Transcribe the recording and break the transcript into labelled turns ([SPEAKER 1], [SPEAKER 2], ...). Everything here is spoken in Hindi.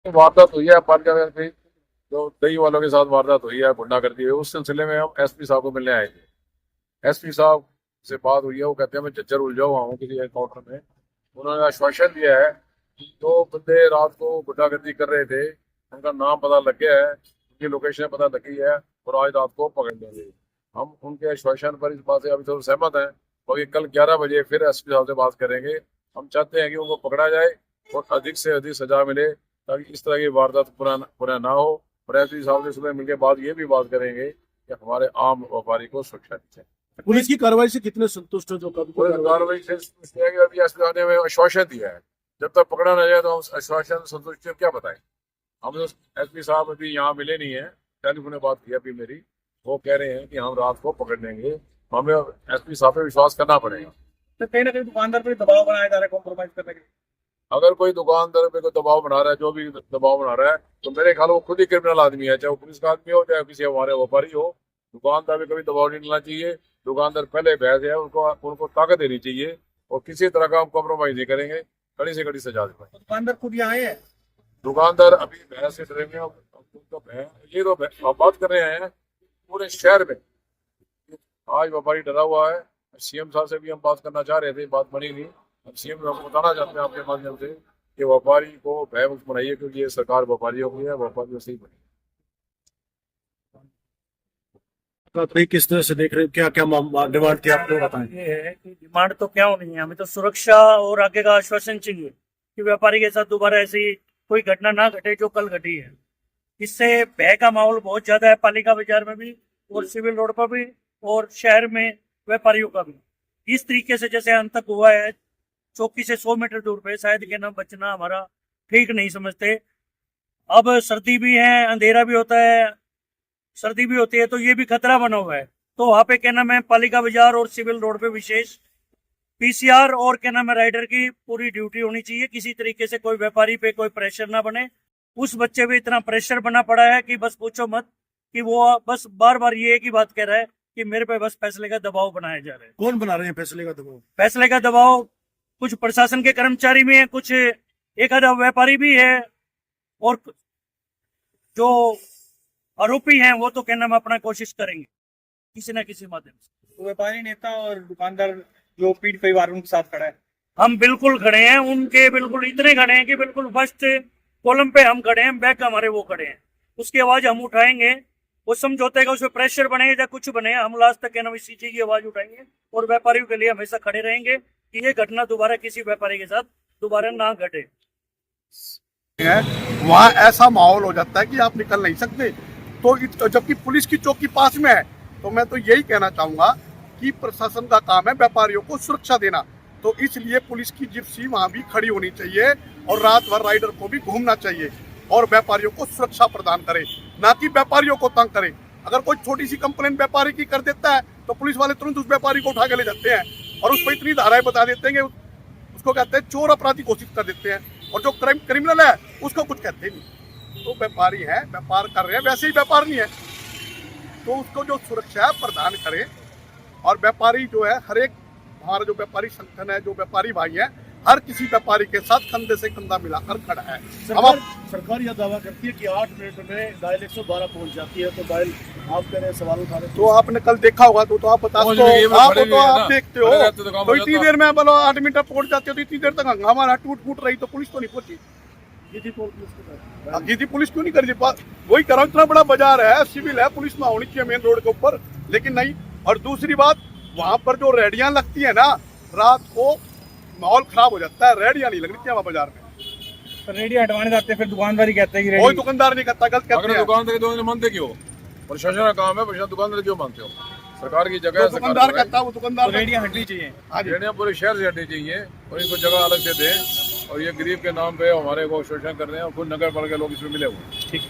[SPEAKER 1] वारदात हुई है पालिका में भी, जो दही वालों के साथ वारदात हुई है, गुंडागर्दी हुई है, उस सिलसिले में हम एसपी साहब को मिलने आए थे। एसपी साहब से बात हुई है, वो कहते हैं मैं झज्जर उलझा हुआ हूँ किसी एनकाउंटर में। उन्होंने आश्वासन दिया है कि जो बंदे रात को गुंडागर्दी कर रहे थे उनका नाम पता लग गया है, उनकी लोकेशन पता लगी है और आज रात को पकड़ लेंगे। हम उनके आश्वासन पर इस बात से अभी तो सहमत हैं, और ये कल 11 बजे फिर एसपी साहब से बात करेंगे। हम चाहते हैं कि उनको पकड़ा जाए और अधिक से अधिक सजा मिले, ताकि इस तरह की वारदात पुनः ना हो। और एसपी साहब से सुबह मिलकर बाद ये भी बात करेंगे कि हमारे आम व्यापारी को सुरक्षा दी जाए।
[SPEAKER 2] पुलिस की कार्रवाई से कितने संतुष्ट हो? जो
[SPEAKER 1] कार्रवाई से संतुष्ट है कि अभी एसपी साहब ने हमें आश्वासन दिया है, जब तक पकड़ा न जाए तो हम आश्वासन संतुष्ट क्या बताएं। हम तो एसपी साहब अभी यहाँ मिले नहीं है, टेलीफोन में बात की अभी मेरी, वो कह रहे हैं कि हम रात को पकड़ लेंगे। हमें एसपी साहब पे विश्वास करना पड़ेगा।
[SPEAKER 3] तो कहीं ना कहीं दुकानदार पर दबाव बनाया जा रहा है कॉम्प्रोमाइज करने के लिए।
[SPEAKER 1] अगर कोई दुकानदार पे कोई दबाव बना रहा है, जो भी दबाव बना रहा है, तो मेरे ख्याल वो खुद ही क्रिमिनल आदमी है, चाहे वो पुलिस का आदमी हो चाहे किसी हमारे व्यापारी हो। दुकानदार पे कभी दबाव नहीं डालना चाहिए। दुकानदार पहले भैंस है, उनको ताकत देनी चाहिए और किसी तरह का हम कॉम्प्रोमाइज नहीं करेंगे, कड़ी से कड़ी सजा देंगे।
[SPEAKER 3] दुकानदार खुद यहाँ आए हैं।
[SPEAKER 1] दुकानदार अभी भैंस से डरे हुए हैं। ये तो हम बात कर रहे हैं पूरे शहर में, आज व्यापारी डरा हुआ है। सीएम साहब से भी हम बात करना चाह रहे थे, बात बनी नहीं। हम सीएम साहब को बताना चाहते हैं आपके माध्यम से कि व्यापारी को भय मुक्त बनाइए, क्योंकि ये सरकार व्यापारियों की है, व्यापारियों से ही बनी।
[SPEAKER 2] किस तरह से देख रहे हैं, क्या क्या डिमांड थी आप लोग बताएं?
[SPEAKER 3] ये है कि डिमांड तो क्या होनी है, हमें तो सुरक्षा और आगे का आश्वासन चाहिए कि व्यापारी के साथ दोबारा ऐसी कोई घटना ना घटे जो कल घटी है। इससे भय का माहौल बहुत ज्यादा है पालिका बाजार में भी और सिविल रोड पर भी और शहर में व्यापारियों का भी। इस तरीके से जैसे अंत तक हुआ है, चौकी से 100 मीटर दूर पे, शायद के ना बचना हमारा ठीक नहीं समझते। अब सर्दी भी है, अंधेरा भी होता है, सर्दी भी होती है, तो ये भी खतरा बना हुआ है। तो वहां पे क्या नाम है, पालिका बाजार और सिविल रोड पे विशेष पीसीआर और क्या नाम है राइडर की पूरी ड्यूटी होनी चाहिए। किसी तरीके से कोई व्यापारी पे कोई प्रेशर ना बने। उस बच्चे पे इतना प्रेशर बना पड़ा है कि बस पूछो मत, कि वो बस बार बार ये एक ही बात कह रहा है कि मेरे पे बस फैसले का दबाव बनाया जा रहा है।
[SPEAKER 2] कौन बना रहे हैं फैसले का दबाव?
[SPEAKER 3] फैसले का दबाव कुछ प्रशासन के कर्मचारी भी है, कुछ एक आधा व्यापारी भी है, और जो आरोपी हैं वो तो क्या नाम अपना कोशिश करेंगे किसी न किसी माध्यम से।
[SPEAKER 4] तो व्यापारी नेता और दुकानदार जो पीड़ित परिवार उनके साथ खड़ा है।
[SPEAKER 3] हम बिल्कुल खड़े हैं उनके, बिल्कुल इतने खड़े हैं कि बिल्कुल फर्स्ट कॉलम पे हम खड़े हैं, बैक हमारे वो खड़े हैं। उसकी आवाज हम उठाएंगे, वो समझौते का उसमें प्रेशर बने या कुछ बने, हम लास्ट तक ना इसी चीज की आवाज उठाएंगे और व्यापारियों के लिए हमेशा खड़े रहेंगे कि ये घटना दोबारा किसी व्यापारी के साथ दोबारा ना घटे।
[SPEAKER 5] वहाँ ऐसा माहौल हो जाता है कि आप निकल नहीं सकते, तो जबकि पुलिस की चौकी पास में है। तो मैं तो यही कहना चाहूंगा कि प्रशासन का काम है व्यापारियों को सुरक्षा देना, तो इसलिए पुलिस की जिप्सी वहाँ भी खड़ी होनी चाहिए और रात भर राइडर को भी घूमना चाहिए और व्यापारियों को सुरक्षा प्रदान करे, ना कि व्यापारियों को तंग करे। अगर कोई छोटी सी कंप्लेंट व्यापारी की कर देता है तो पुलिस वाले तुरंत उस व्यापारी को उठा के ले जाते हैं और उस पर इतनी धाराएं बता देते हैं, उसको कहते हैं चोर अपराधी घोषित कर देते हैं, और जो क्रिमिनल है उसको कुछ कहते नहीं। तो व्यापारी है, व्यापार कर रहे हैं, वैसे ही व्यापार नहीं है, तो उसको जो सुरक्षा प्रदान करे। और व्यापारी जो है, हर एक हमारा जो व्यापारी संगठन है, जो व्यापारी भाई है, हर किसी व्यापारी के साथ कंधे से कंधा मिलाकर खड़ा है।
[SPEAKER 2] सरकार यह दावा करती है कि 8 मिनट में डायल 112 पहुंच जाती है, तो डायल आप कह रहे हैं सवाल उठा रहे,
[SPEAKER 5] तो आपने कल देखा होगा, तो आप बता दो, आप देखते हो तो इतनी देर में बोलो 8 मिनट पहुंच जाते हो, तो इतनी देर तक हंगामा टूट फूट रही, तो पुलिस तो नहीं पहुंची। पुलिस क्यों नहीं कर रही? वही करो, इतना बड़ा बाजार है, सिविल है, पुलिस में होनी चाहिए मेन रोड के ऊपर, लेकिन नहीं। और दूसरी बात, वहां पर जो रेडियां लगती है ना, रात को माहौल खराब हो जाता है, रेडियां नहीं लगती है बाजार में।
[SPEAKER 4] तो रेडी हटवाने जाते हैं, फिर दुकानदार ही कहते हैं कि
[SPEAKER 5] कोई दुकानदार नहीं करता, गलत कहते हैं।
[SPEAKER 1] दुकानदार तो मानते क्यों? प्रशासन का काम है, प्रशासन दुकानदार क्यों मानते हो? सरकार की जगह है,
[SPEAKER 5] दुकानदार कहता है वो दुकानदार।
[SPEAKER 4] रेडियां हटनी चाहिए,
[SPEAKER 1] रेडियां पूरे शहर से हटनी चाहिए और इनको जगह अलग से दें। और ये गरीब के नाम पे हमारे को शोषण कर रहे हैं और खुद नगर पालिका के लोग इसमें मिले हुए हैं।
[SPEAKER 4] ठीक है।